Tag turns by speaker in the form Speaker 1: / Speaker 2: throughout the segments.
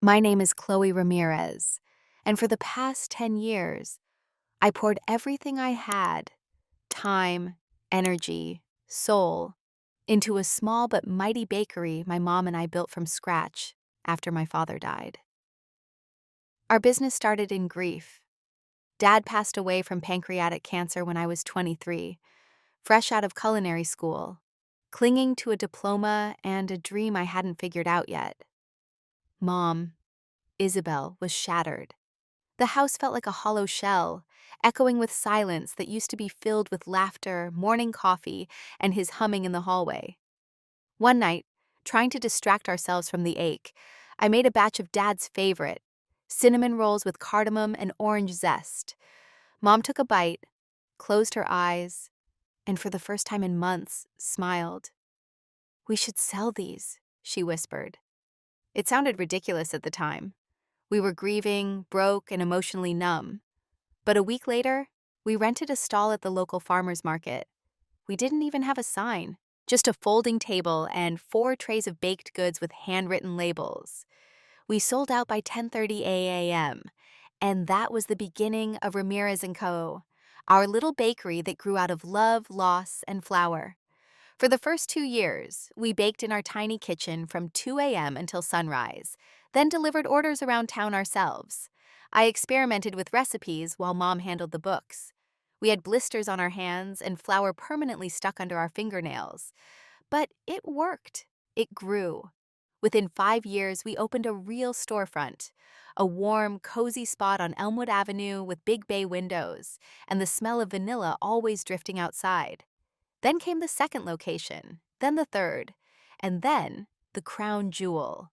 Speaker 1: My name is Chloe Ramirez, and for the past 10 years, I poured everything I had, time, energy, soul, into a small but mighty bakery my mom and I built from scratch after my father died. Our business started in grief. Dad passed away from pancreatic cancer when I was 23, fresh out of culinary school, clinging to a diploma and a dream I hadn't figured out yet. Mom, Isabel, was shattered. The house felt like a hollow shell, echoing with silence that used to be filled with laughter, morning coffee, and his humming in the hallway. One night, trying to distract ourselves from the ache, I made a batch of Dad's favorite, cinnamon rolls with cardamom and orange zest. Mom took a bite, closed her eyes, and for the first time in months, smiled. "We should sell these," she whispered. It sounded ridiculous at the time. We were grieving, broke, and emotionally numb. But a week later, we rented a stall at the local farmer's market. We didn't even have a sign, just a folding table and 4 trays of baked goods with handwritten labels. We sold out by 10:30 a.m., and that was the beginning of Ramirez & Co., our little bakery that grew out of love, loss, and flour. For the first 2 years, we baked in our tiny kitchen from 2 a.m. until sunrise, then delivered orders around town ourselves. I experimented with recipes while Mom handled the books. We had blisters on our hands and flour permanently stuck under our fingernails. But it worked. It grew. Within 5 years, we opened a real storefront, a warm, cozy spot on Elmwood Avenue with big bay windows, and the smell of vanilla always drifting outside. Then came the second location, then the third, and then the crown jewel.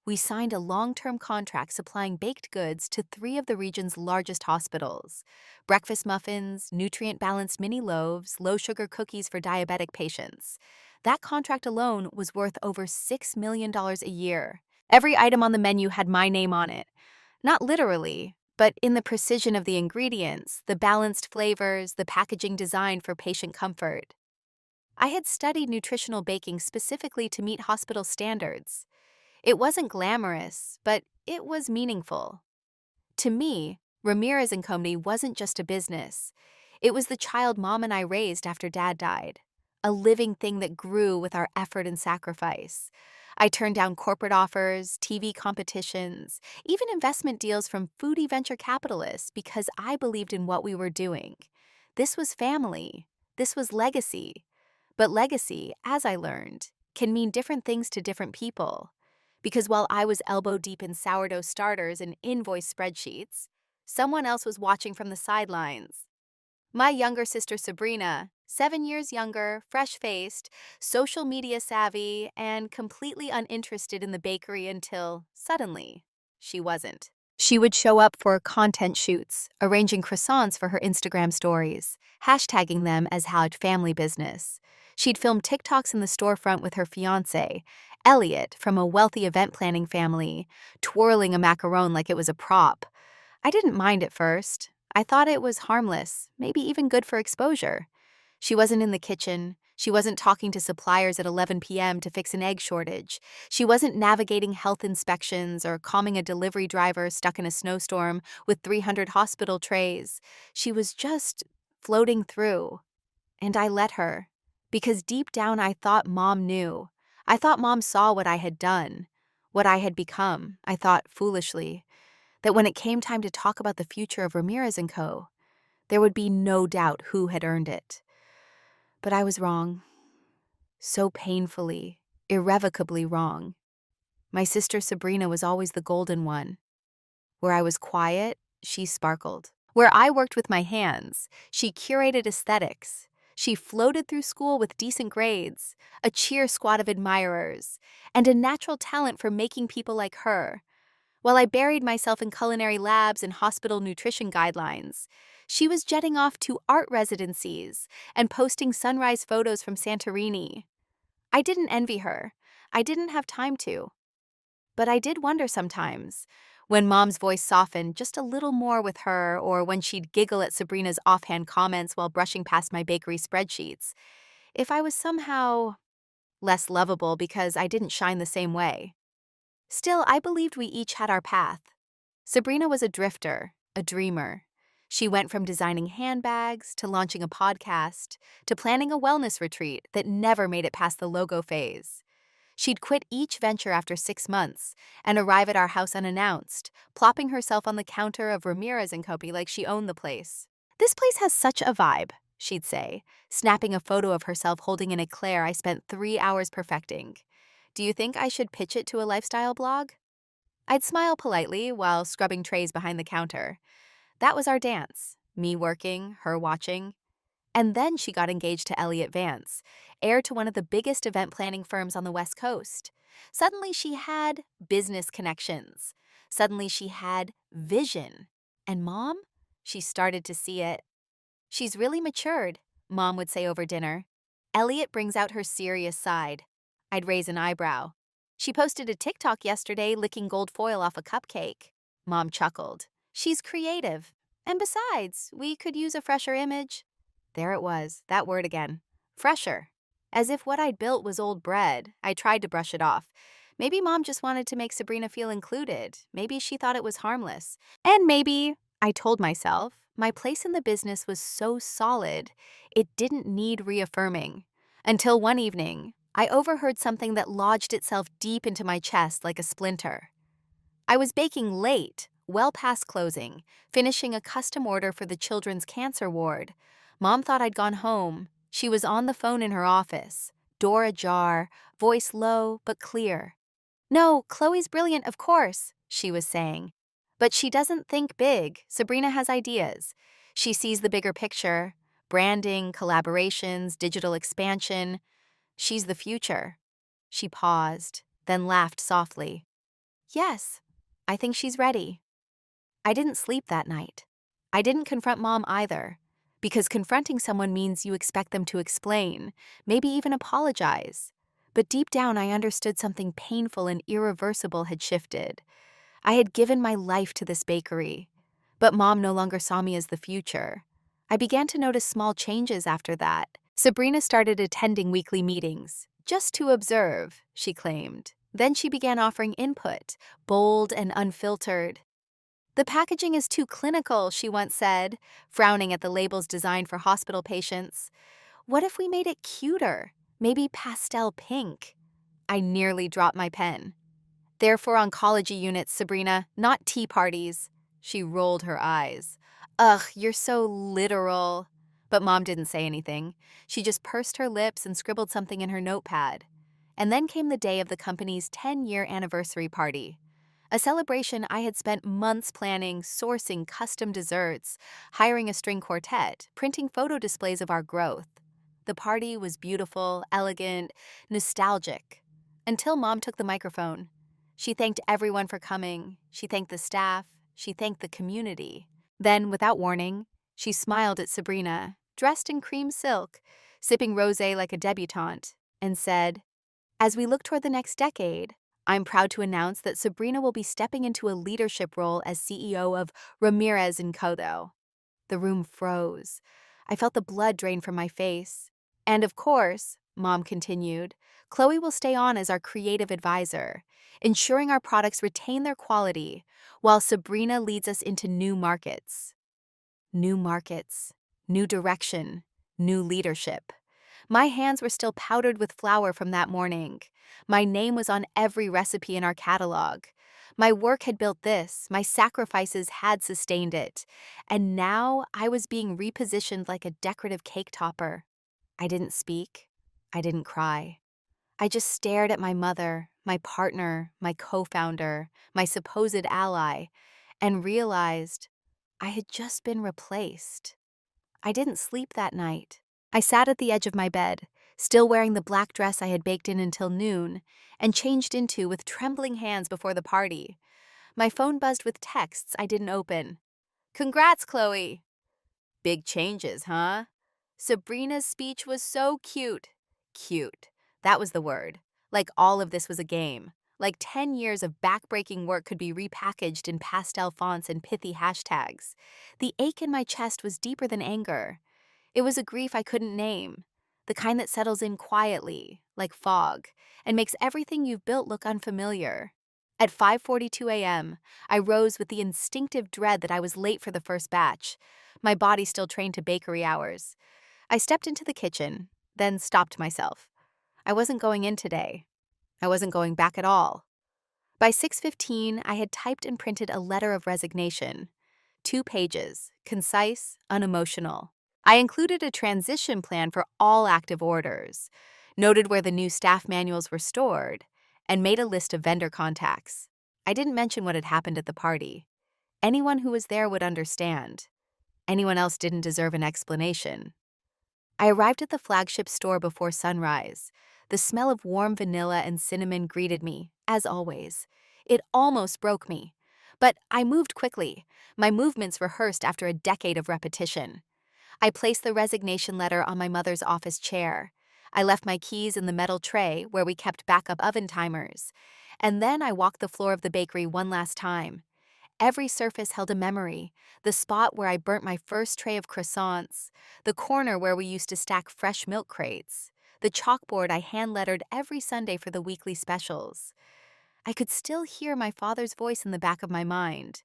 Speaker 1: We signed a long-term contract supplying baked goods to 3 of the region's largest hospitals: breakfast muffins, nutrient-balanced mini loaves, low-sugar cookies for diabetic patients. That contract alone was worth over $6 million a year. Every item on the menu had my name on it. Not literally, but in the precision of the ingredients, the balanced flavors, the packaging designed for patient comfort. I had studied nutritional baking specifically to meet hospital standards. It wasn't glamorous, but it was meaningful. To me, Ramirez and Company wasn't just a business. It was the child Mom and I raised after Dad died, a living thing that grew with our effort and sacrifice. I turned down corporate offers, TV competitions, even investment deals from foodie venture capitalists because I believed in what we were doing. This was family. This was legacy. But legacy, as I learned, can mean different things to different people. Because while I was elbow deep in sourdough starters and invoice spreadsheets, someone else was watching from the sidelines. My younger sister Sabrina, 7 years younger, fresh-faced, social media savvy, and completely uninterested in the bakery until, suddenly, she wasn't. She would show up for content shoots, arranging croissants for her Instagram stories, hashtagging them as family business. She'd film TikToks in the storefront with her fiancé, Elliot, from a wealthy event planning family, twirling a macaron like it was a prop. I didn't mind at first. I thought it was harmless, maybe even good for exposure. She wasn't in the kitchen. She wasn't talking to suppliers at 11 p.m. to fix an egg shortage. She wasn't navigating health inspections or calming a delivery driver stuck in a snowstorm with 300 hospital trays. She was just floating through. And I let her. Because deep down I thought Mom knew. I thought Mom saw what I had done, what I had become, I thought foolishly, that when it came time to talk about the future of Ramirez & Co., there would be no doubt who had earned it. But I was wrong. So painfully, irrevocably wrong. My sister Sabrina was always the golden one. Where I was quiet, she sparkled. Where I worked with my hands, she curated aesthetics. She floated through school with decent grades, a cheer squad of admirers, and a natural talent for making people like her. While I buried myself in culinary labs and hospital nutrition guidelines, she was jetting off to art residencies and posting sunrise photos from Santorini. I didn't envy her. I didn't have time to. But I did wonder sometimes, when Mom's voice softened just a little more with her, or when she'd giggle at Sabrina's offhand comments while brushing past my bakery spreadsheets, if I was somehow less lovable because I didn't shine the same way. Still, I believed we each had our path. Sabrina was a drifter, a dreamer. She went from designing handbags to launching a podcast to planning a wellness retreat that never made it past the logo phase. She'd quit each venture after 6 months and arrive at our house unannounced, plopping herself on the counter of Ramirez and Company like she owned the place. "This place has such a vibe," she'd say, snapping a photo of herself holding an eclair I spent 3 hours perfecting. "Do you think I should pitch it to a lifestyle blog?" I'd smile politely while scrubbing trays behind the counter. That was our dance, me working, her watching. And then she got engaged to Elliot Vance, heir to one of the biggest event planning firms on the West Coast. Suddenly she had business connections. Suddenly she had vision. And Mom? She started to see it. "She's really matured," Mom would say over dinner. "Elliot brings out her serious side." I'd raise an eyebrow. "She posted a TikTok yesterday licking gold foil off a cupcake." Mom chuckled. "She's creative. And besides, we could use a fresher image." There it was, that word again. Fresher. As if what I'd built was old bread, I tried to brush it off. Maybe Mom just wanted to make Sabrina feel included. Maybe she thought it was harmless. And maybe, I told myself, my place in the business was so solid, it didn't need reaffirming. Until one evening, I overheard something that lodged itself deep into my chest like a splinter. I was baking late, well past closing, finishing a custom order for the children's cancer ward. Mom thought I'd gone home. She was on the phone in her office, door ajar, voice low but clear. "No, Chloe's brilliant, of course," she was saying. "But she doesn't think big. Sabrina has ideas. She sees the bigger picture, branding, collaborations, digital expansion. She's the future." She paused, then laughed softly. "Yes, I think she's ready." I didn't sleep that night. I didn't confront Mom either, because confronting someone means you expect them to explain, maybe even apologize. But deep down, I understood something painful and irreversible had shifted. I had given my life to this bakery, but Mom no longer saw me as the future. I began to notice small changes after that. Sabrina started attending weekly meetings, just to observe, she claimed. Then she began offering input, bold and unfiltered. "The packaging is too clinical," she once said, frowning at the labels designed for hospital patients. "What if we made it cuter? Maybe pastel pink?" I nearly dropped my pen. "They're for oncology units, Sabrina, not tea parties." She rolled her eyes. "Ugh, you're so literal." But Mom didn't say anything. She just pursed her lips and scribbled something in her notepad. And then came the day of the company's 10-year anniversary party. A celebration I had spent months planning, sourcing custom desserts, hiring a string quartet, printing photo displays of our growth. The party was beautiful, elegant, nostalgic. Until Mom took the microphone. She thanked everyone for coming. She thanked the staff. She thanked the community. Then, without warning, she smiled at Sabrina, dressed in cream silk, sipping rosé like a debutante, and said, "As we look toward the next decade, I'm proud to announce that Sabrina will be stepping into a leadership role as CEO of Ramirez & Co. The room froze. I felt the blood drain from my face. "And of course," Mom continued, "Chloe will stay on as our creative advisor, ensuring our products retain their quality, while Sabrina leads us into new markets." New markets, new direction, new leadership. My hands were still powdered with flour from that morning. My name was on every recipe in our catalog. My work had built this, my sacrifices had sustained it, and now I was being repositioned like a decorative cake topper. I didn't speak. I didn't cry. I just stared at my mother, my partner, my co-founder, my supposed ally, and realized I had just been replaced. I didn't sleep that night. I sat at the edge of my bed, still wearing the black dress I had baked in until noon, and changed into with trembling hands before the party. My phone buzzed with texts I didn't open. "Congrats, Chloe." "Big changes, huh?" Sabrina's speech was so cute. Cute. That was the word. Like all of this was a game. Like 10 years of backbreaking work could be repackaged in pastel fonts and pithy hashtags. The ache in my chest was deeper than anger. It was a grief I couldn't name. The kind that settles in quietly, like fog, and makes everything you've built look unfamiliar. At 5:42 a.m., I rose with the instinctive dread that I was late for the first batch, my body still trained to bakery hours. I stepped into the kitchen, then stopped myself. I wasn't going in today. I wasn't going back at all. By 6:15, I had typed and printed a letter of resignation. 2 pages, concise, unemotional. I included a transition plan for all active orders, noted where the new staff manuals were stored, and made a list of vendor contacts. I didn't mention what had happened at the party. Anyone who was there would understand. Anyone else didn't deserve an explanation. I arrived at the flagship store before sunrise. The smell of warm vanilla and cinnamon greeted me, as always. It almost broke me. But I moved quickly, my movements rehearsed after a decade of repetition. I placed the resignation letter on my mother's office chair. I left my keys in the metal tray where we kept backup oven timers. And then I walked the floor of the bakery one last time. Every surface held a memory: the spot where I burnt my first tray of croissants, the corner where we used to stack fresh milk crates, the chalkboard I hand-lettered every Sunday for the weekly specials. I could still hear my father's voice in the back of my mind.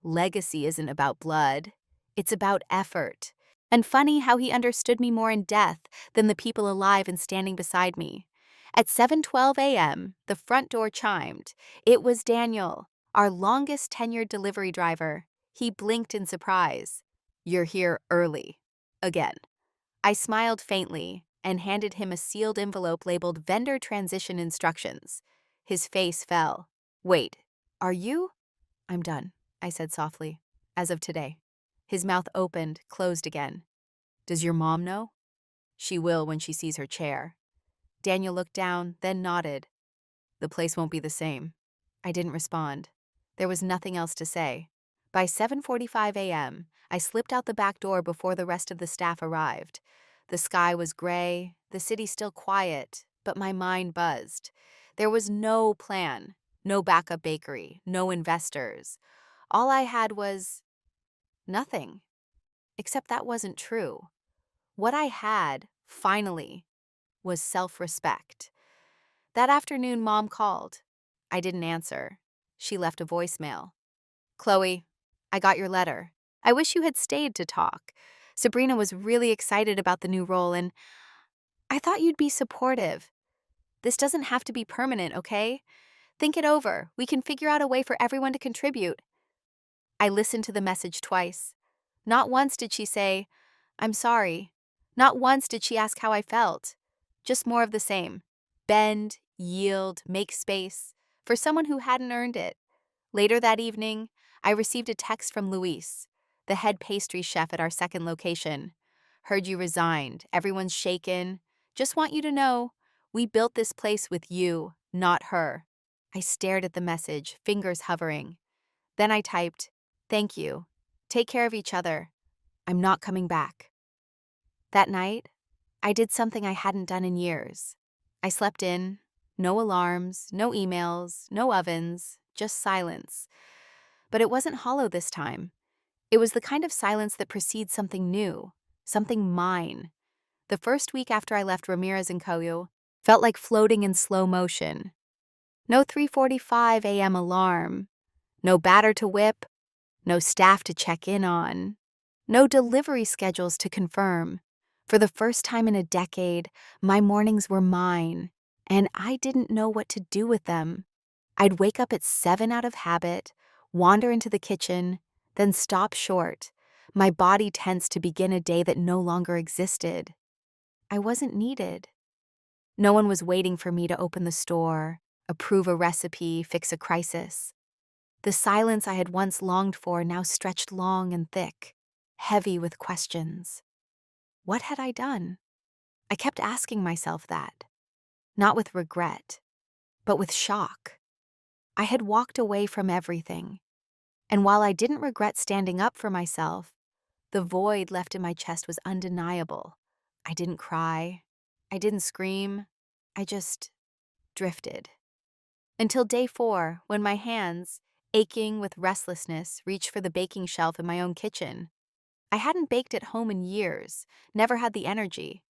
Speaker 1: Legacy isn't about blood. It's about effort. And funny how he understood me more in death than the people alive and standing beside me. At 7:12 a.m., the front door chimed. It was Daniel, our longest tenured delivery driver. He blinked in surprise. "You're here early." Again. I smiled faintly and handed him a sealed envelope labeled Vendor Transition Instructions. His face fell. "Wait, are you?" "I'm done," I said softly. "As of today." His mouth opened, closed again. "Does your mom know?" "She will when she sees her chair." Daniel looked down, then nodded. "The place won't be the same." I didn't respond. There was nothing else to say. By 7:45 a.m., I slipped out the back door before the rest of the staff arrived. The sky was gray, the city still quiet, but my mind buzzed. There was no plan, no backup bakery, no investors. All I had was nothing. Except that wasn't true. What I had, finally, was self-respect. That afternoon, Mom called. I didn't answer. She left a voicemail. "Chloe, I got your letter. I wish you had stayed to talk. Sabrina was really excited about the new role, and I thought you'd be supportive. This doesn't have to be permanent, okay? Think it over. We can figure out a way for everyone to contribute." I listened to the message twice. Not once did she say, "I'm sorry." Not once did she ask how I felt. Just more of the same. Bend, yield, make space, for someone who hadn't earned it. Later that evening, I received a text from Luis, the head pastry chef at our second location. "Heard you resigned. Everyone's shaken. Just want you to know, we built this place with you, not her." I stared at the message, fingers hovering. Then I typed, "Thank you. Take care of each other. I'm not coming back." That night, I did something I hadn't done in years. I slept in. No alarms, no emails, no ovens, just silence. But it wasn't hollow this time. It was the kind of silence that precedes something new, something mine. The first week after I left Ramirez and Coyo felt like floating in slow motion. No 3:45 a.m. alarm, no batter to whip, no staff to check in on, no delivery schedules to confirm. For the first time in a decade, my mornings were mine, and I didn't know what to do with them. I'd wake up at 7 out of habit, wander into the kitchen, then stop short, my body tense to begin a day that no longer existed. I wasn't needed. No one was waiting for me to open the store, approve a recipe, fix a crisis. The silence I had once longed for now stretched long and thick, heavy with questions. What had I done? I kept asking myself that, not with regret, but with shock. I had walked away from everything, and while I didn't regret standing up for myself, the void left in my chest was undeniable. I didn't cry. I didn't scream. I just drifted. Until day 4, when my hands, aching with restlessness, reached for the baking shelf in my own kitchen. I hadn't baked at home in years, never had the energy.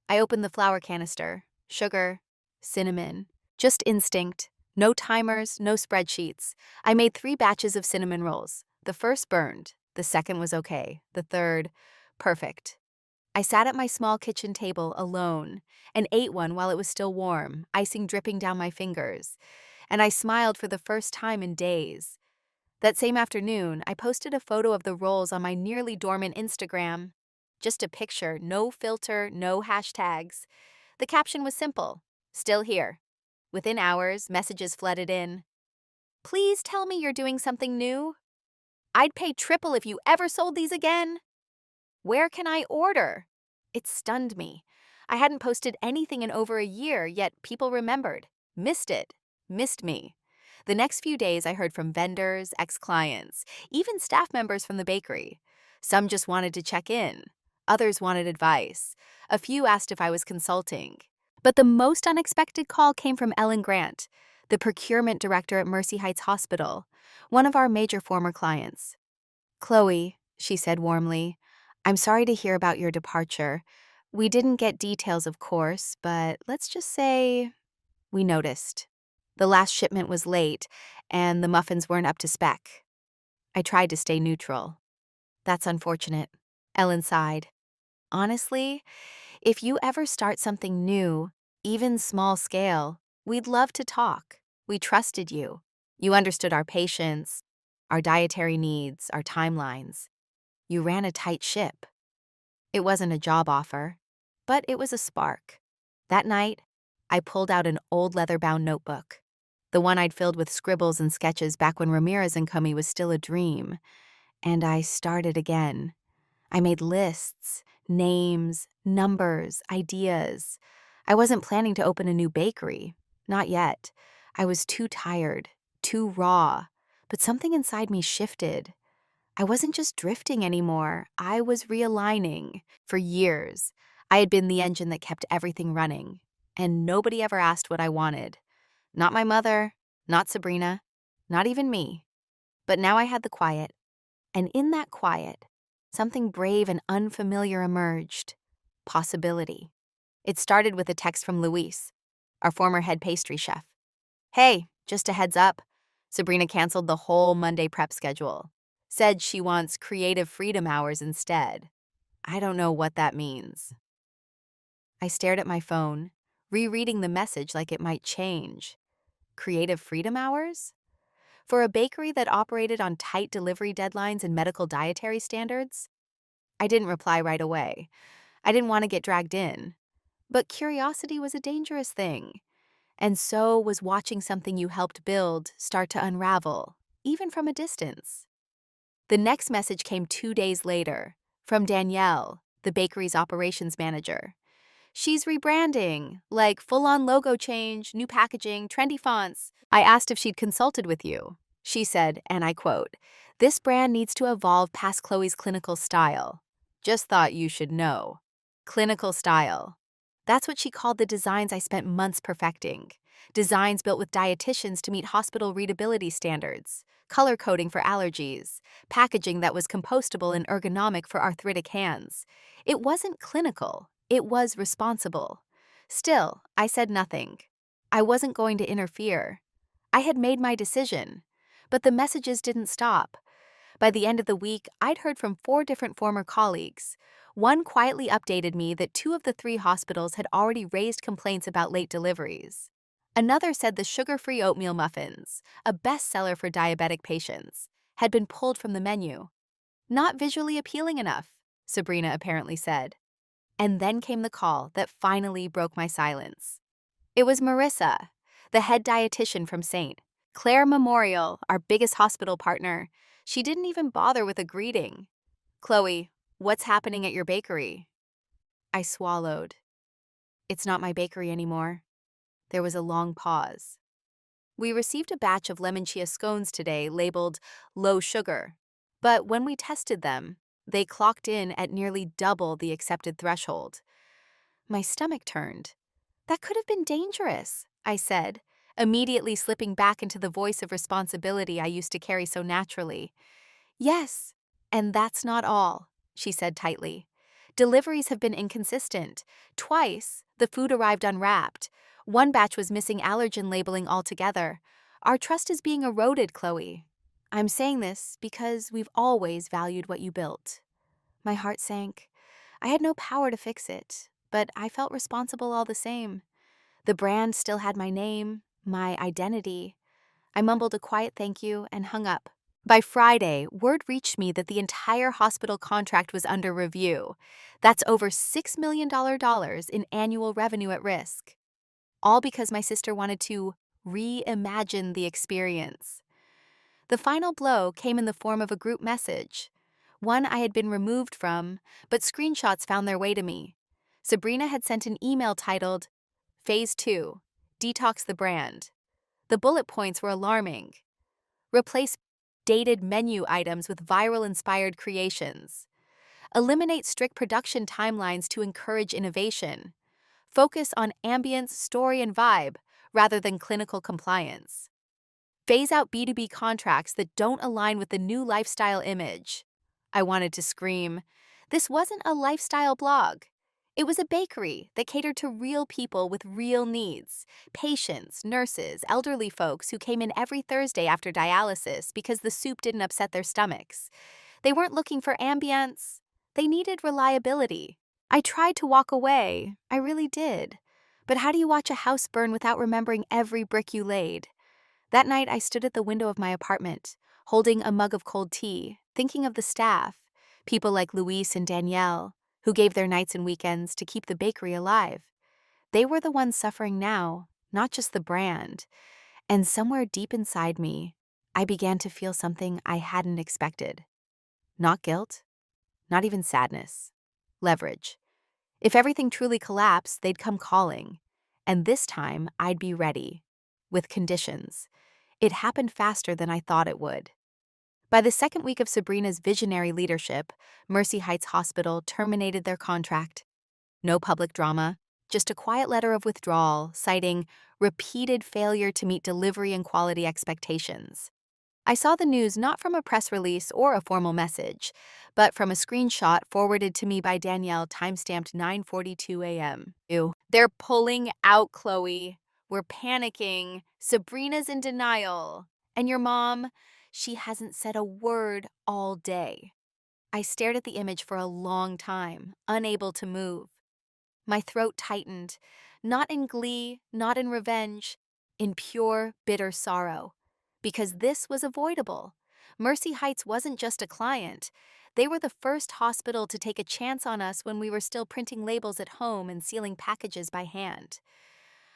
Speaker 1: I opened the flour canister, sugar, cinnamon, just instinct, No timers, no spreadsheets. I made 3 batches of cinnamon rolls. The first burned, the second was okay, the third, perfect. I sat at my small kitchen table alone and ate one while it was still warm, icing dripping down my fingers, and I smiled for the first time in days. That same afternoon, I posted a photo of the rolls on my nearly dormant Instagram. Just a picture, no filter, no hashtags. The caption was simple: still here. Within hours, messages flooded in. Please tell me you're doing something new. I'd pay triple if you ever sold these again. Where can I order? It stunned me. I hadn't posted anything in over a year, yet people remembered, missed it, missed me. The next few days, I heard from vendors, ex-clients, even staff members from the bakery. Some just wanted to check in. Others wanted advice. A few asked if I was consulting. But the most unexpected call came from Ellen Grant, the procurement director at Mercy Heights Hospital, one of our major former clients. Chloe, she said warmly, I'm sorry to hear about your departure. We didn't get details, of course, but let's just say we noticed. The last shipment was late, and the muffins weren't up to spec. I tried to stay neutral. That's unfortunate. Ellen sighed. Honestly, if you ever start something new, even small scale, we'd love to talk. We trusted you. You understood our patients, our dietary needs, our timelines. You ran a tight ship. It wasn't a job offer, but it was a spark. That night, I pulled out an old leather-bound notebook, the one I'd filled with scribbles and sketches back when Ramirez and Company was still a dream, and I started again. I made lists, names, numbers, ideas. I wasn't planning to open a new bakery. Not yet. I was too tired, too raw, but something inside me shifted. I wasn't just drifting anymore. I was realigning. For years, I had been the engine that kept everything running, and nobody ever asked what I wanted. Not my mother, not Sabrina, not even me. But now I had the quiet, and in that quiet, something brave and unfamiliar emerged. Possibility. It started with a text from Luis, our former head pastry chef. Hey, just a heads up. Sabrina canceled the whole Monday prep schedule. Said she wants creative freedom hours instead. I don't know what that means. I stared at my phone, rereading the message like it might change. Creative freedom hours? For a bakery that operated on tight delivery deadlines and medical dietary standards? I didn't reply right away. I didn't want to get dragged in. But curiosity was a dangerous thing. And so was watching something you helped build start to unravel, even from a distance. The next message came 2 days later, from Danielle, the bakery's operations manager. She's rebranding, like full-on logo change, new packaging, trendy fonts. I asked if she'd consulted with you. She said, and I quote, "This brand needs to evolve past Chloe's clinical style. Just thought you should know." Clinical style. That's what she called the designs I spent months perfecting. Designs built with dietitians to meet hospital readability standards, color coding for allergies, packaging that was compostable and ergonomic for arthritic hands. It wasn't clinical. It was responsible. Still, I said nothing. I wasn't going to interfere. I had made my decision. But the messages didn't stop. By the end of the week, I'd heard from 4 different former colleagues. One quietly updated me that 2 of the 3 hospitals had already raised complaints about late deliveries. Another said the sugar-free oatmeal muffins, a bestseller for diabetic patients, had been pulled from the menu. Not visually appealing enough, Sabrina apparently said. And then came the call that finally broke my silence. It was Marissa, the head dietitian from St. Clair Memorial, our biggest hospital partner. She didn't even bother with a greeting. "Chloe, what's happening at your bakery?" I swallowed. It's not my bakery anymore. There was a long pause. We received a batch of lemon chia scones today labeled low sugar, but when we tested them, they clocked in at nearly double the accepted threshold. My stomach turned. That could have been dangerous, I said, immediately slipping back into the voice of responsibility I used to carry so naturally. Yes, and that's not all, she said tightly. Deliveries have been inconsistent. Twice, the food arrived unwrapped, One batch was missing allergen labeling altogether. Our trust is being eroded, Chloe. I'm saying this because we've always valued what you built. My heart sank. I had no power to fix it, but I felt responsible all the same. The brand still had my name, my identity. I mumbled a quiet thank you and hung up. By Friday, word reached me that the entire hospital contract was under review. That's over $6 million in annual revenue at risk. All because my sister wanted to reimagine the experience. The final blow came in the form of a group message, one I had been removed from, but screenshots found their way to me. Sabrina had sent an email titled, Phase 2, Detox the Brand. The bullet points were alarming. Replace dated menu items with viral-inspired creations. Eliminate strict production timelines to encourage innovation. Focus on ambience, story, and vibe rather than clinical compliance. Phase out B2B contracts that don't align with the new lifestyle image. I wanted to scream. This wasn't a lifestyle blog. It was a bakery that catered to real people with real needs. Patients, nurses, elderly folks who came in every Thursday after dialysis because the soup didn't upset their stomachs. They weren't looking for ambience. They needed reliability. I tried to walk away. I really did. But how do you watch a house burn without remembering every brick you laid? That night, I stood at the window of my apartment, holding a mug of cold tea, thinking of the staff, people like Luis and Danielle, who gave their nights and weekends to keep the bakery alive. They were the ones suffering now, not just the brand. And somewhere deep inside me, I began to feel something I hadn't expected. Not guilt, not even sadness. Leverage. If everything truly collapsed, they'd come calling. And this time, I'd be ready. With conditions. It happened faster than I thought it would. By the second week of Sabrina's visionary leadership, Mercy Heights Hospital terminated their contract. No public drama, just a quiet letter of withdrawal citing repeated failure to meet delivery and quality expectations. I saw the news not from a press release or a formal message, but from a screenshot forwarded to me by Danielle, timestamped 9:42 a.m. Ew. They're pulling out, Chloe. We're panicking. Sabrina's in denial. And your mom, she hasn't said a word all day. I stared at the image for a long time, unable to move. My throat tightened, not in glee, not in revenge, in pure, bitter sorrow. Because this was avoidable. Mercy Heights wasn't just a client. They were the first hospital to take a chance on us when we were still printing labels at home and sealing packages by hand.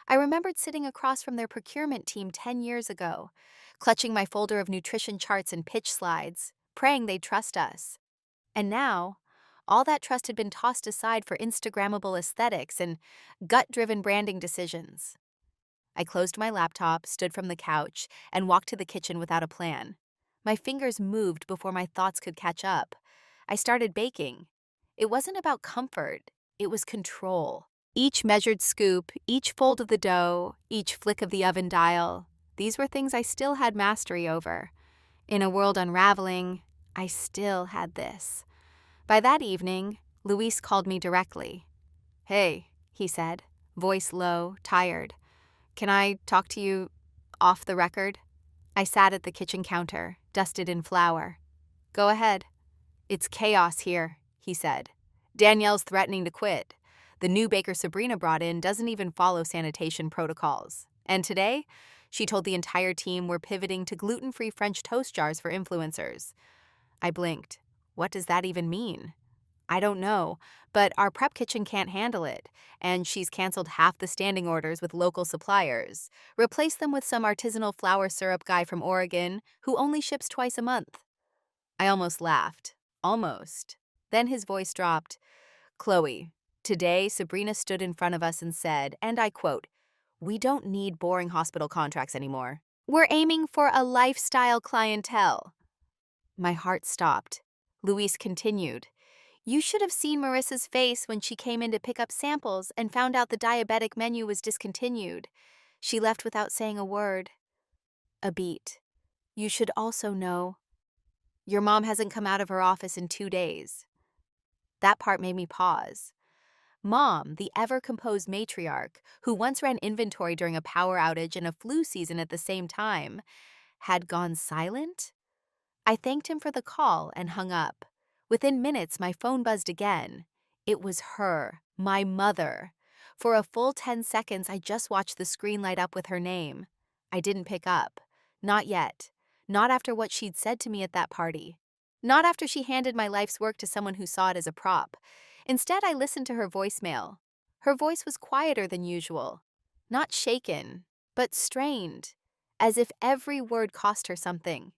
Speaker 1: I remembered sitting across from their procurement team 10 years ago, clutching my folder of nutrition charts and pitch slides, praying they'd trust us. And now, all that trust had been tossed aside for Instagrammable aesthetics and gut-driven branding decisions. I closed my laptop, stood from the couch, and walked to the kitchen without a plan. My fingers moved before my thoughts could catch up. I started baking. It wasn't about comfort, it was control. Each measured scoop, each fold of the dough, each flick of the oven dial, these were things I still had mastery over. In a world unraveling, I still had this. By that evening, Luis called me directly. "Hey," he said, voice low, tired. "Can I talk to you off the record?" I sat at the kitchen counter, dusted in flour. "Go ahead." "It's chaos here," he said. "Danielle's threatening to quit. The new baker Sabrina brought in doesn't even follow sanitation protocols. And today, she told the entire team we're pivoting to gluten-free French toast jars for influencers." I blinked. What does that even mean? I don't know, but our prep kitchen can't handle it, and she's canceled half the standing orders with local suppliers, replaced them with some artisanal flour syrup guy from Oregon who only ships twice a month. I almost laughed. Almost. Then his voice dropped. "Chloe, today Sabrina stood in front of us and said, and I quote, 'We don't need boring hospital contracts anymore. We're aiming for a lifestyle clientele.'" My heart stopped. Luis continued. "You should have seen Marissa's face when she came in to pick up samples and found out the diabetic menu was discontinued. She left without saying a word." A beat. "You should also know. Your mom hasn't come out of her office in 2 days." That part made me pause. Mom, the ever-composed matriarch, who once ran inventory during a power outage and a flu season at the same time, had gone silent? I thanked him for the call and hung up. Within minutes, my phone buzzed again. It was her, my mother. For a full 10 seconds, I just watched the screen light up with her name. I didn't pick up. Not yet. Not after what she'd said to me at that party. Not after she handed my life's work to someone who saw it as a prop. Instead, I listened to her voicemail. Her voice was quieter than usual. Not shaken, but strained, as if every word cost her something.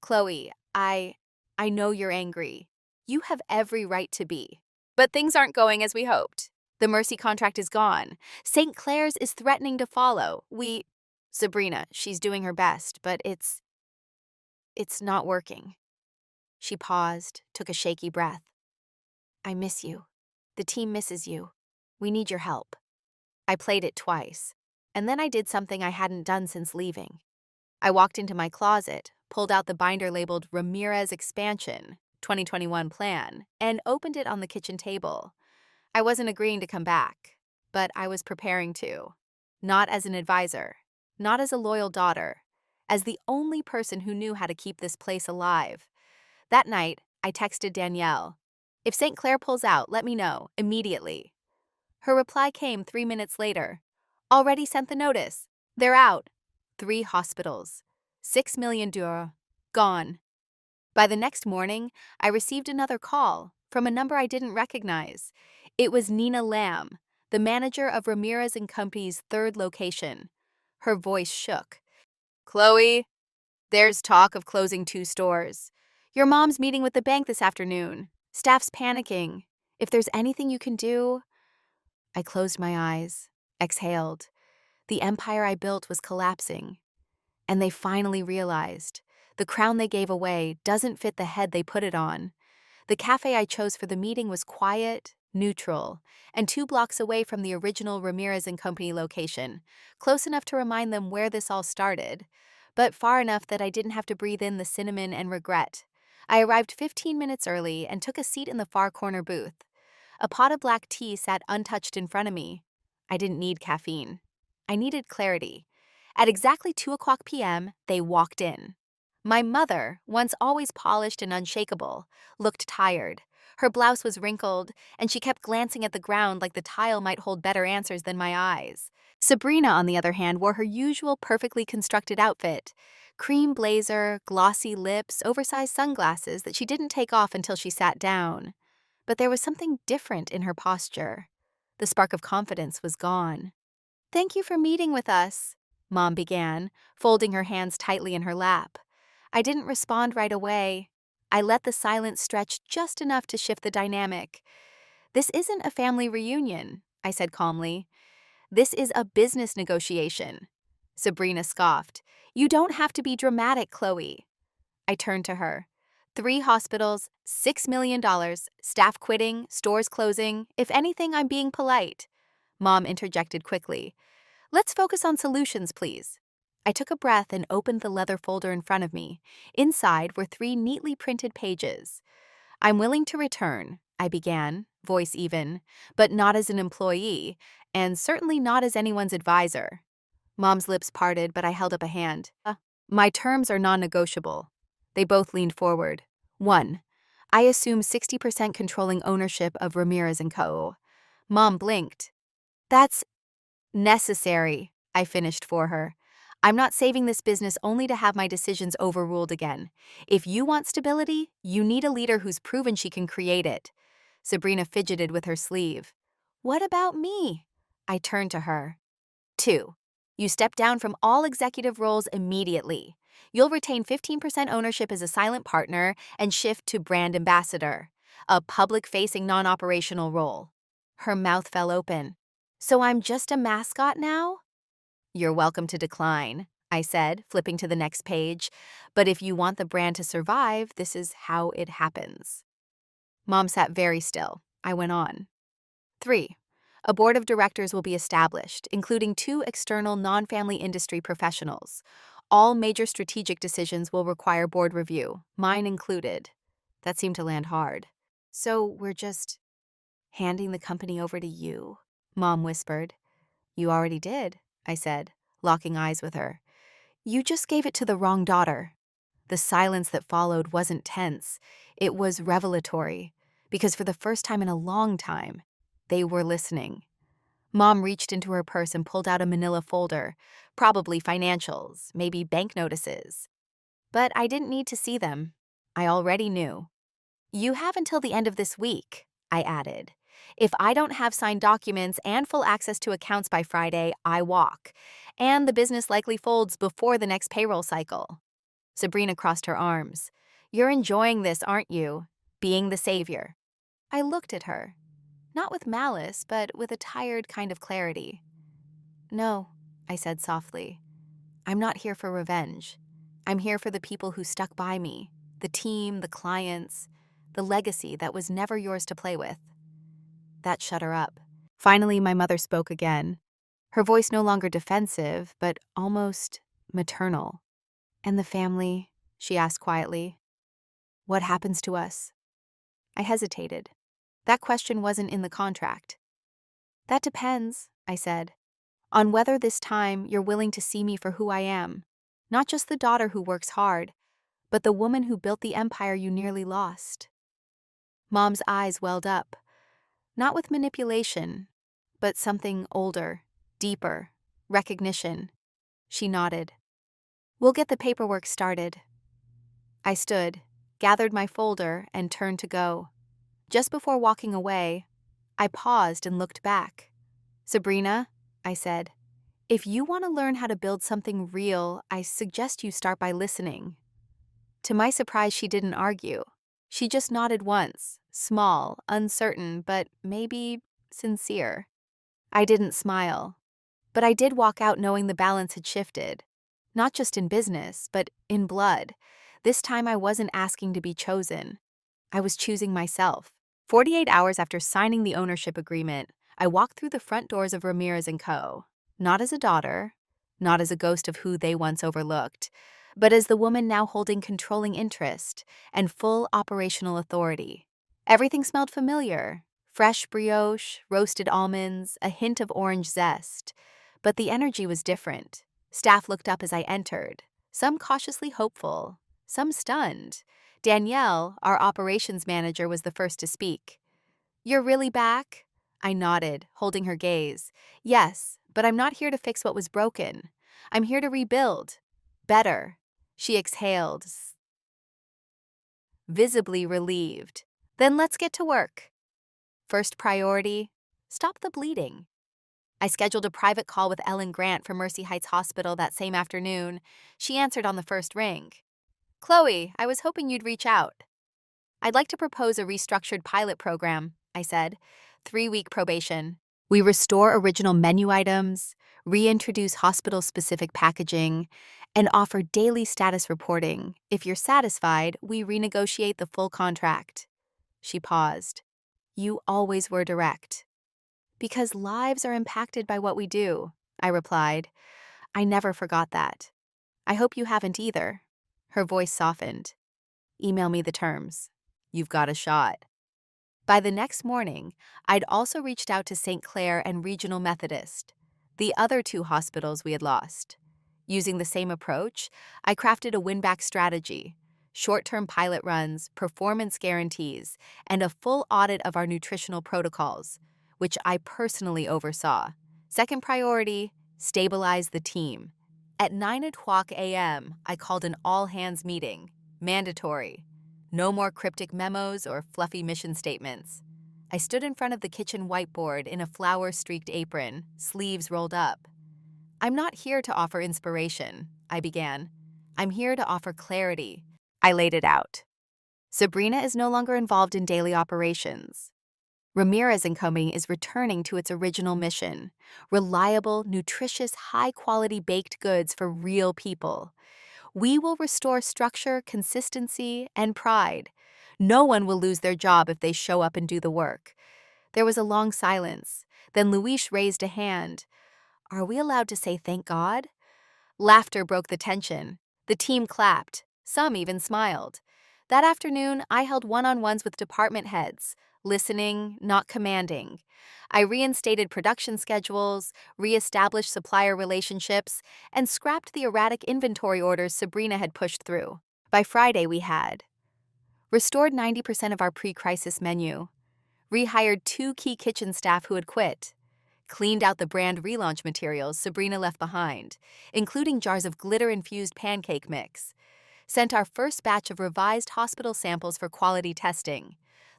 Speaker 1: Chloe, I know you're angry. You have every right to be. But things aren't going as we hoped. The Mercy contract is gone. St. Clair's is threatening to follow. Sabrina, she's doing her best, but it's not working. She paused, took a shaky breath. I miss you. The team misses you. We need your help. I played it twice, and then I did something I hadn't done since leaving. I walked into my closet, pulled out the binder labeled Ramirez Expansion 2021 Plan, and opened it on the kitchen table. I wasn't agreeing to come back, but I was preparing to. Not as an advisor, not as a loyal daughter, as the only person who knew how to keep this place alive. That night, I texted Danielle. If St. Clair pulls out, let me know, immediately. Her reply came 3 minutes later. Already sent the notice. They're out. 3 hospitals. 6 million $6 million. Gone. By the next morning, I received another call from a number I didn't recognize. It was Nina Lamb, the manager of Ramirez & Company's 3rd location. Her voice shook. Chloe, there's talk of closing 2 stores. Your mom's meeting with the bank this afternoon. Staff's panicking. If there's anything you can do... I closed my eyes, exhaled. The empire I built was collapsing. And they finally realized the crown they gave away doesn't fit the head they put it on. The cafe I chose for the meeting was quiet, neutral, and 2 blocks away from the original Ramirez & Company location, close enough to remind them where this all started, but far enough that I didn't have to breathe in the cinnamon and regret. I arrived 15 minutes early and took a seat in the far corner booth. A pot of black tea sat untouched in front of me. I didn't need caffeine. I needed clarity. At exactly 2:00 p.m., they walked in. My mother, once always polished and unshakable, looked tired. Her blouse was wrinkled, and she kept glancing at the ground like the tile might hold better answers than my eyes. Sabrina, on the other hand, wore her usual perfectly constructed outfit. Cream blazer, glossy lips, oversized sunglasses that she didn't take off until she sat down. But there was something different in her posture. The spark of confidence was gone. Thank you for meeting with us, Mom began, folding her hands tightly in her lap. I didn't respond right away. I let the silence stretch just enough to shift the dynamic. This isn't a family reunion, I said calmly. This is a business negotiation. Sabrina scoffed. You don't have to be dramatic, Chloe. I turned to her. 3 hospitals, $6 million, staff quitting, stores closing. If anything, I'm being polite. Mom interjected quickly. Let's focus on solutions, please. I took a breath and opened the leather folder in front of me. Inside were 3 neatly printed pages. I'm willing to return, I began, voice even, but not as an employee, and certainly not as anyone's advisor. Mom's lips parted, but I held up a hand. My terms are non-negotiable. They both leaned forward. 1. I assume 60% controlling ownership of Ramirez & Co. Mom blinked. That's necessary, I finished for her. I'm not saving this business only to have my decisions overruled again. If you want stability, you need a leader who's proven she can create it. Sabrina fidgeted with her sleeve. What about me? I turned to her. 2. You step down from all executive roles immediately. You'll retain 15% ownership as a silent partner and shift to brand ambassador, a public-facing non-operational role. Her mouth fell open. So I'm just a mascot now? You're welcome to decline, I said, flipping to the next page. But if you want the brand to survive, this is how it happens. Mom sat very still. I went on. 3. A board of directors will be established, including 2 external non-family industry professionals. All major strategic decisions will require board review, mine included. That seemed to land hard. So we're just... Handing the company over to you, Mom whispered. You already did, I said, locking eyes with her. You just gave it to the wrong daughter. The silence that followed wasn't tense. It was revelatory, because for the first time in a long time, they were listening. Mom reached into her purse and pulled out a manila folder, probably financials, maybe bank notices. But I didn't need to see them. I already knew. You have until the end of this week, I added. If I don't have signed documents and full access to accounts by Friday, I walk. And the business likely folds before the next payroll cycle. Sabrina crossed her arms. You're enjoying this, aren't you? Being the savior. I looked at her. Not with malice, but with a tired kind of clarity. No, I said softly. I'm not here for revenge. I'm here for the people who stuck by me, the team, the clients, the legacy that was never yours to play with. That shut her up. Finally, my mother spoke again, her voice no longer defensive, but almost maternal. And the family, she asked quietly. What happens to us? I hesitated. That question wasn't in the contract. That depends, I said, on whether this time you're willing to see me for who I am. Not just the daughter who works hard, but the woman who built the empire you nearly lost. Mom's eyes welled up, not with manipulation, but something older, deeper, recognition. She nodded. We'll get the paperwork started. I stood, gathered my folder, and turned to go. Just before walking away, I paused and looked back. Sabrina, I said, if you want to learn how to build something real, I suggest you start by listening. To my surprise, she didn't argue. She just nodded once, small, uncertain, but maybe sincere. I didn't smile, but I did walk out knowing the balance had shifted. Not just in business, but in blood. This time I wasn't asking to be chosen. I was choosing myself. 48 hours after signing the ownership agreement, I walked through the front doors of Ramirez & Co., not as a daughter, not as a ghost of who they once overlooked, but as the woman now holding controlling interest and full operational authority. Everything smelled familiar. Fresh brioche, roasted almonds, a hint of orange zest. But the energy was different. Staff looked up as I entered, some cautiously hopeful, some stunned. Danielle, our operations manager, was the first to speak. You're really back? I nodded, holding her gaze. Yes, but I'm not here to fix what was broken. I'm here to rebuild. Better. She exhaled, visibly relieved. Then let's get to work. First priority, stop the bleeding. I scheduled a private call with Ellen Grant from Mercy Heights Hospital that same afternoon. She answered on the first ring. Chloe, I was hoping you'd reach out. I'd like to propose a restructured pilot program, I said. 3-week probation. We restore original menu items, reintroduce hospital-specific packaging, and offer daily status reporting. If you're satisfied, we renegotiate the full contract. She paused. You always were direct. Because lives are impacted by what we do, I replied. I never forgot that. I hope you haven't either. Her voice softened. Email me the terms. You've got a shot. By the next morning, I'd also reached out to St. Clair and Regional Methodist, the other 2 hospitals we had lost. Using the same approach, I crafted a win-back strategy, short-term pilot runs, performance guarantees, and a full audit of our nutritional protocols, which I personally oversaw. Second priority, stabilize the team. At 9:00 a.m., I called an all-hands meeting, mandatory. No more cryptic memos or fluffy mission statements. I stood in front of the kitchen whiteboard in a flower-streaked apron, sleeves rolled up. I'm not here to offer inspiration, I began. I'm here to offer clarity. I laid it out. Sabrina is no longer involved in daily operations. Ramirez & Company is returning to its original mission, reliable, nutritious, high-quality baked goods for real people. We will restore structure, consistency, and pride. No one will lose their job if they show up and do the work. There was a long silence. Then Luis raised a hand. Are we allowed to say thank God? Laughter broke the tension. The team clapped. Some even smiled. That afternoon, I held one-on-ones with department heads, listening, not commanding. I reinstated production schedules, reestablished supplier relationships, and scrapped the erratic inventory orders Sabrina had pushed through. By Friday, we had restored 90% of our pre-crisis menu, rehired 2 key kitchen staff who had quit, cleaned out the brand relaunch materials Sabrina left behind, including jars of glitter-infused pancake mix, sent our first batch of revised hospital samples for quality testing.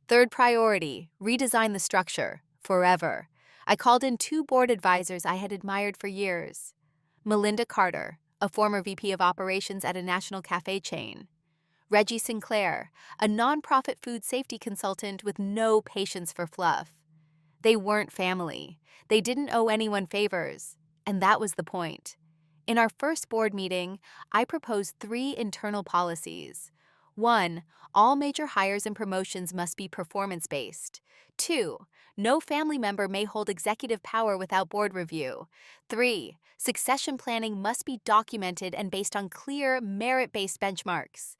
Speaker 1: Third priority, redesign the structure, forever. I called in 2 board advisors I had admired for years. Melinda Carter, a former VP of operations at a national cafe chain. Reggie Sinclair, a nonprofit food safety consultant with no patience for fluff. They weren't family. They didn't owe anyone favors. And that was the point. In our first board meeting, I proposed 3 internal policies. 1. All major hires and promotions must be performance-based. 2. No family member may hold executive power without board review. 3. Succession planning must be documented and based on clear, merit-based benchmarks.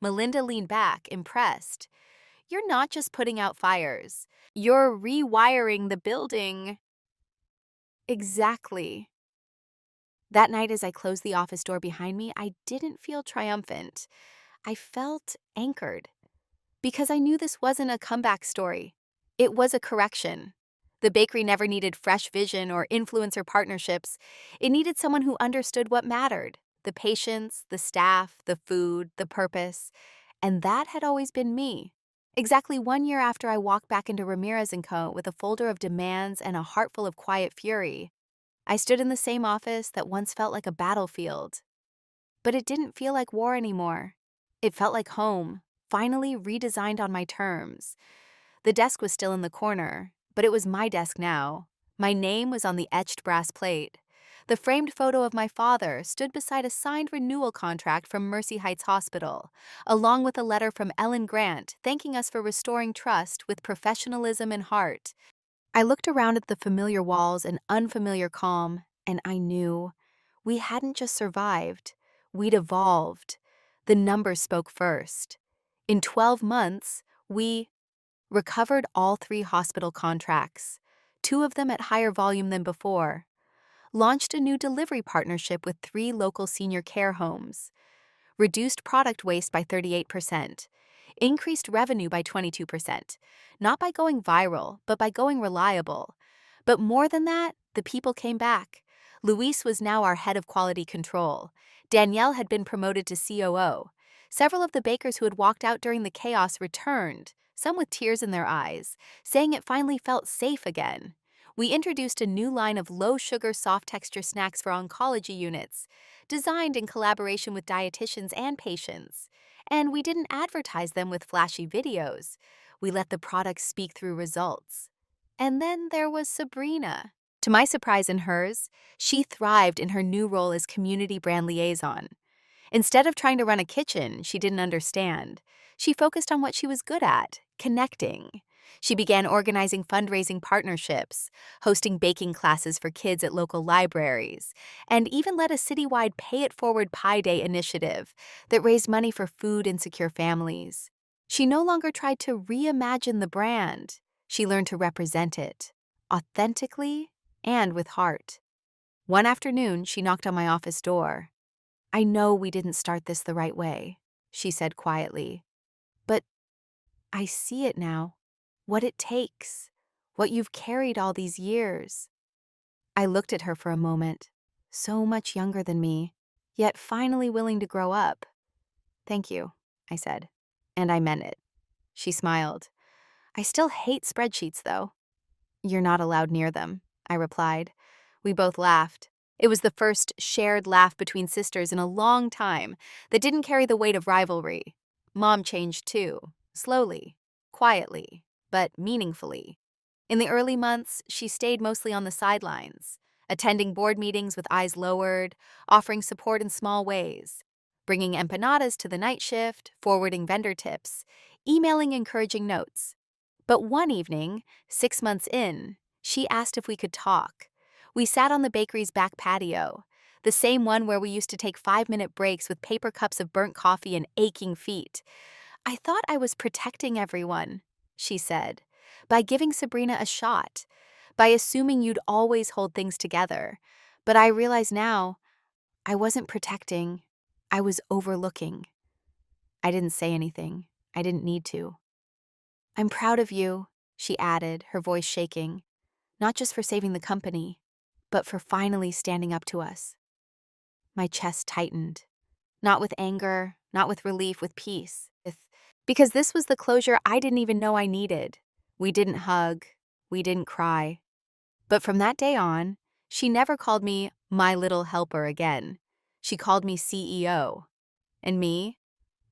Speaker 1: Melinda leaned back, impressed. You're not just putting out fires. You're rewiring the building. Exactly. That night, as I closed the office door behind me, I didn't feel triumphant. I felt anchored. Because I knew this wasn't a comeback story. It was a correction. The bakery never needed fresh vision or influencer partnerships. It needed someone who understood what mattered: the patients, the staff, the food, the purpose. And that had always been me. Exactly 1 year after I walked back into Ramirez & Co. with a folder of demands and a heart full of quiet fury, I stood in the same office that once felt like a battlefield. But it didn't feel like war anymore. It felt like home, finally redesigned on my terms. The desk was still in the corner, but it was my desk now. My name was on the etched brass plate. The framed photo of my father stood beside a signed renewal contract from Mercy Heights Hospital, along with a letter from Ellen Grant thanking us for restoring trust with professionalism and heart. I looked around at the familiar walls and unfamiliar calm, and I knew we hadn't just survived, we'd evolved. The numbers spoke first. In 12 months, we recovered all 3 hospital contracts, 2 of them at higher volume than before, launched a new delivery partnership with 3 local senior care homes, reduced product waste by 38%, increased revenue by 22%, not by going viral, but by going reliable. But more than that, the people came back. Luis was now our head of quality control. Danielle had been promoted to COO. Several of the bakers who had walked out during the chaos returned, some with tears in their eyes, saying it finally felt safe again. We introduced a new line of low-sugar, soft-texture snacks for oncology units, designed in collaboration with dietitians and patients. And we didn't advertise them with flashy videos. We let the products speak through results. And then there was Sabrina. To my surprise and hers, she thrived in her new role as community brand liaison. Instead of trying to run a kitchen she didn't understand, she focused on what she was good at: connecting. She began organizing fundraising partnerships, hosting baking classes for kids at local libraries, and even led a citywide Pay It Forward Pie Day initiative that raised money for food-insecure families. She no longer tried to reimagine the brand. She learned to represent it, authentically and with heart. One afternoon, she knocked on my office door. "I know we didn't start this the right way," she said quietly. "But I see it now. What it takes. What you've carried all these years." I looked at her for a moment. So much younger than me, yet finally willing to grow up. "Thank you," I said. And I meant it. She smiled. "I still hate spreadsheets, though." "You're not allowed near them," I replied. We both laughed. It was the first shared laugh between sisters in a long time that didn't carry the weight of rivalry. Mom changed too, slowly, quietly, but meaningfully. In the early months, she stayed mostly on the sidelines, attending board meetings with eyes lowered, offering support in small ways, bringing empanadas to the night shift, forwarding vendor tips, emailing encouraging notes. But one evening, 6 months in, she asked if we could talk. We sat on the bakery's back patio, the same one where we used to take 5-minute breaks with paper cups of burnt coffee and aching feet. "I thought I was protecting everyone," she said. by giving Sabrina a shot, by assuming you'd always hold things together. But I realize now I wasn't protecting, I was overlooking. I didn't say anything. I didn't need to. I'm proud of you, she added, her voice shaking, not just for saving the company, but for finally standing up to us. My chest tightened, not with anger, not with relief, with peace. Because this was the closure I didn't even know I needed. We didn't hug, we didn't cry. But from that day on, she never called me my little helper again. She called me CEO. And me?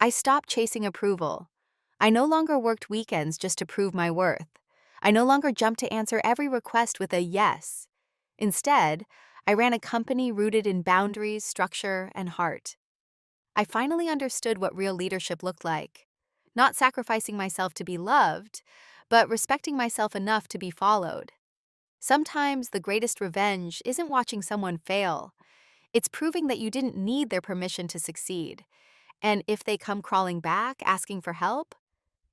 Speaker 1: I stopped chasing approval. I no longer worked weekends just to prove my worth. I no longer jumped to answer every request with a yes. Instead, I ran a company rooted in boundaries, structure, and heart. I finally understood what real leadership looked like. Not sacrificing myself to be loved, but respecting myself enough to be followed. Sometimes the greatest revenge isn't watching someone fail. It's proving that you didn't need their permission to succeed. And if they come crawling back, asking for help,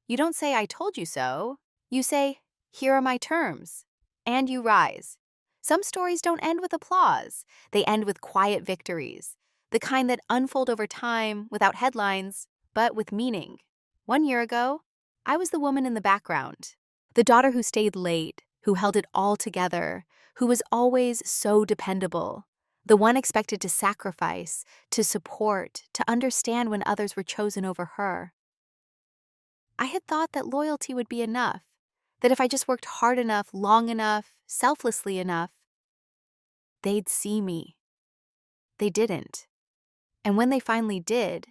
Speaker 1: you don't say, "I told you so." You say, "Here are my terms." And you rise. Some stories don't end with applause. They end with quiet victories, the kind that unfold over time without headlines, but with meaning. 1 year ago, I was the woman in the background, the daughter who stayed late, who held it all together, who was always so dependable, the one expected to sacrifice, to support, to understand when others were chosen over her. I had thought that loyalty would be enough, that if I just worked hard enough, long enough, selflessly enough, they'd see me. They didn't. And when they finally did,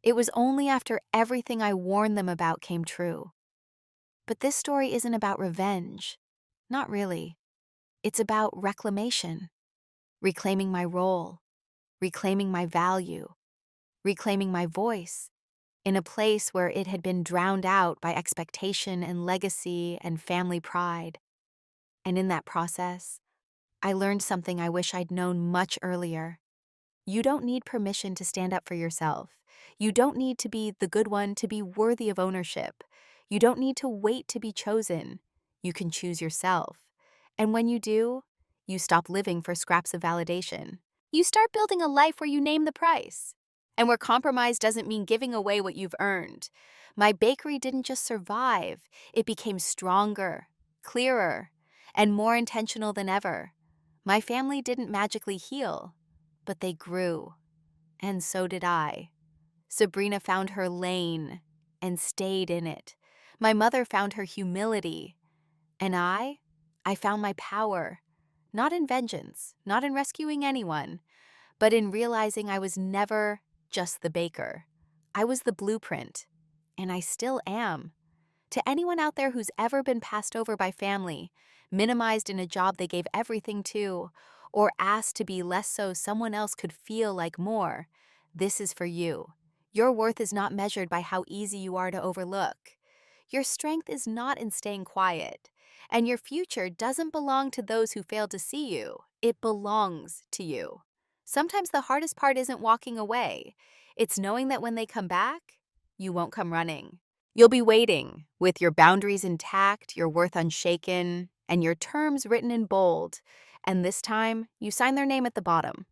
Speaker 1: it was only after everything I warned them about came true. But this story isn't about revenge. Not really. It's about reclamation, reclaiming my role, reclaiming my value, reclaiming my voice in a place where it had been drowned out by expectation and legacy and family pride. And in that process, I learned something I wish I'd known much earlier. You don't need permission to stand up for yourself. You don't need to be the good one to be worthy of ownership. You don't need to wait to be chosen. You can choose yourself. And when you do, you stop living for scraps of validation. You start building a life where you name the price, and where compromise doesn't mean giving away what you've earned. My bakery didn't just survive, it became stronger, clearer, and more intentional than ever. My family didn't magically heal, but they grew, and so did I. Sabrina found her lane and stayed in it. My mother found her humility, and I found my power, not in vengeance, not in rescuing anyone, but in realizing I was never just the baker. I was the blueprint, and I still am. To anyone out there who's ever been passed over by family, minimized in a job they gave everything to, or asked to be less so someone else could feel like more, this is for you. Your worth is not measured by how easy you are to overlook. Your strength is not in staying quiet, and your future doesn't belong to those who failed to see you. It belongs to you. Sometimes the hardest part isn't walking away. It's knowing that when they come back, you won't come running. You'll be waiting, with your boundaries intact, your worth unshaken, and your terms written in bold. And this time, you sign their name at the bottom.